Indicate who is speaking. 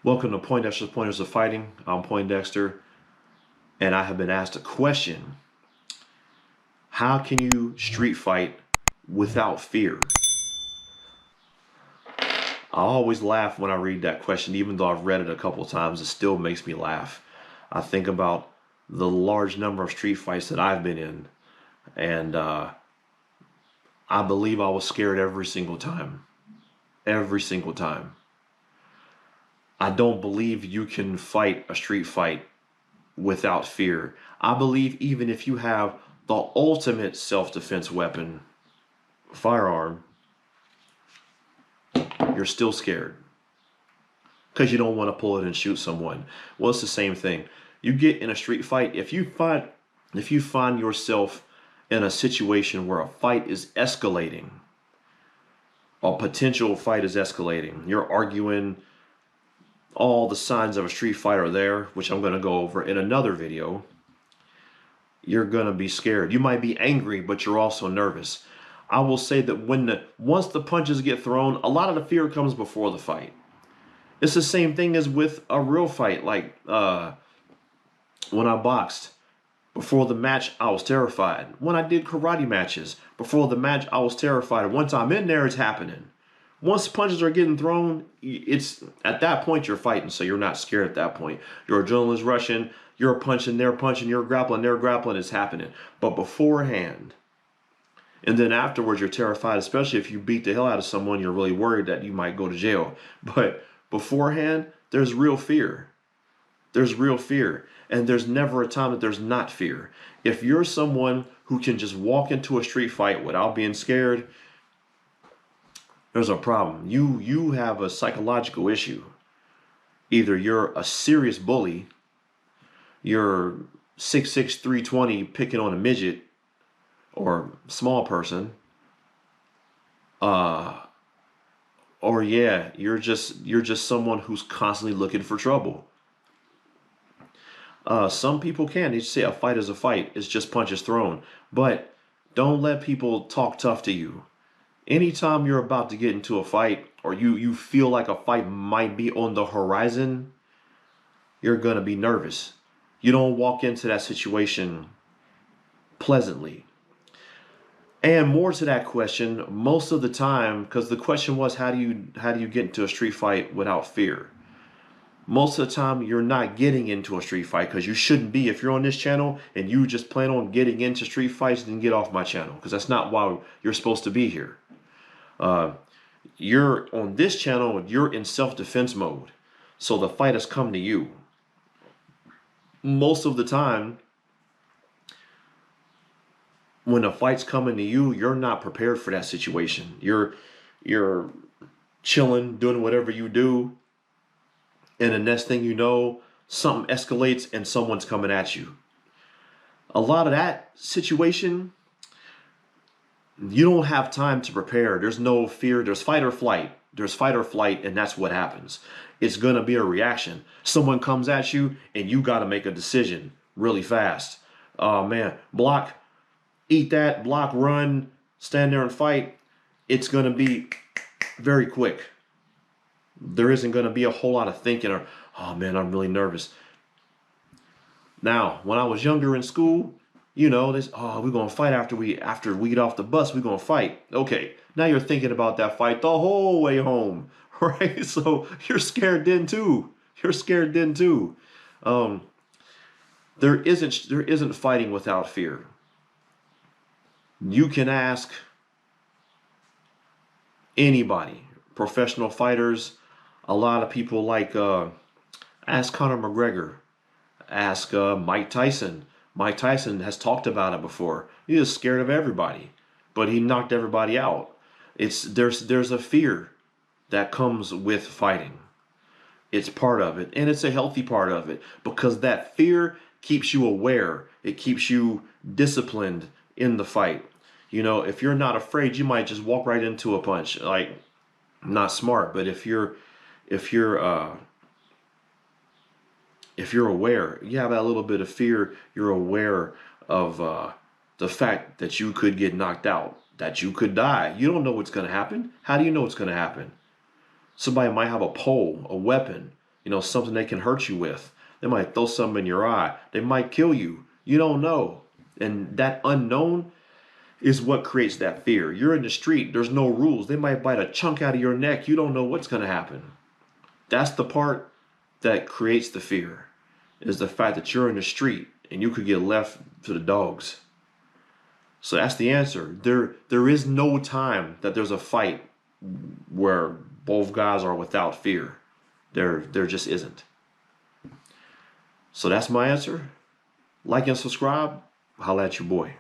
Speaker 1: Welcome to Poindexter's Pointers of Fighting. I'm Poindexter, and I have been asked a question. How can you street fight without fear? I always laugh when I read that question, even though I've read it a couple times, it still makes me laugh. I think about the large number of street fights that I've been in, and I believe I was scared every single time. Every single time. I don't believe you can fight a street fight without fear. I believe even if you have the ultimate self-defense weapon, firearm, you're still scared because you don't want to pull it and shoot someone. Well, it's the same thing. You get in a street fight, if you find yourself in a situation where a fight is escalating, a potential fight is escalating, you're arguing, all the signs of a street fight are there, which I'm going to go over in another video. You're going to be scared. You might be angry, but you're also nervous. I will say that once the punches get thrown, a lot of the fear comes before the fight. It's the same thing as with a real fight. Like when I boxed, before the match, I was terrified. When I did karate matches, before the match, I was terrified. Once I'm in there, it's happening. Once punches are getting thrown, it's at that point you're fighting, so you're not scared at that point. Your adrenaline's rushing, you're punching, they're punching, you're grappling, they're grappling, it's happening. But beforehand, and then afterwards, you're terrified, especially if you beat the hell out of someone, you're really worried that you might go to jail. But beforehand, there's real fear. There's real fear. And there's never a time that there's not fear. If you're someone who can just walk into a street fight without being scared, there's a problem. You have a psychological issue. Either you're a serious bully, you're 6'6", 320 picking on a midget or small person, uh, or yeah, you're just someone who's constantly looking for trouble. Some people can. They just say a fight is a fight. It's just punches thrown. But don't let people talk tough to you. Anytime you're about to get into a fight or you feel like a fight might be on the horizon, you're going to be nervous. You don't walk into that situation pleasantly. And more to that question, most of the time, because the question was how do you get into a street fight without fear? Most of the time you're not getting into a street fight because you shouldn't be. If you're on this channel and you just plan on getting into street fights, then get off my channel because that's not why you're supposed to be here. Uh, you're on this channel, you're in self-defense mode. So the fight has come to you. Most of the time, when a fight's coming to you, you're not prepared for that situation. You're chilling, doing whatever you do, and the next thing you know, something escalates and someone's coming at you. A lot of that situation, you don't have time to prepare. There's no fear. There's fight or flight. There's fight or flight, and that's what happens. It's going to be a reaction. Someone comes at you, and you got to make a decision really fast. Oh, man. Block, eat that, block, run, stand there and fight. It's going to be very quick. There isn't going to be a whole lot of thinking or, oh, man, I'm really nervous. Now, when I was younger in school, this, oh, we're gonna fight after we get off the bus, we're gonna fight. Okay, now you're thinking about that fight the whole way home, right? So you're scared then too. You're scared then too. Um, there isn't fighting without fear. You can ask anybody, professional fighters, a lot of people like ask Conor McGregor, ask Mike Tyson. Mike Tyson has talked about it before. He is scared of everybody, but he knocked everybody out. There's a fear that comes with fighting. It's part of it, and it's a healthy part of it because that fear keeps you aware. It keeps you disciplined in the fight. If you're not afraid, you might just walk right into a punch. Like, not smart, but if you're if you're aware, you have that little bit of fear, you're aware of the fact that you could get knocked out, that you could die. You don't know what's going to happen. How do you know what's going to happen? Somebody might have a pole, a weapon. something they can hurt you with. They might throw something in your eye. They might kill you. You don't know. And that unknown is what creates that fear. You're in the street. There's no rules. They might bite a chunk out of your neck. You don't know what's going to happen. That's the part that creates the fear, is the fact that you're in the street and you could get left to the dogs. So that's the answer. There is no time that there's a fight where both guys are without fear. There just isn't. So that's my answer. Like and subscribe. Holla at your boy.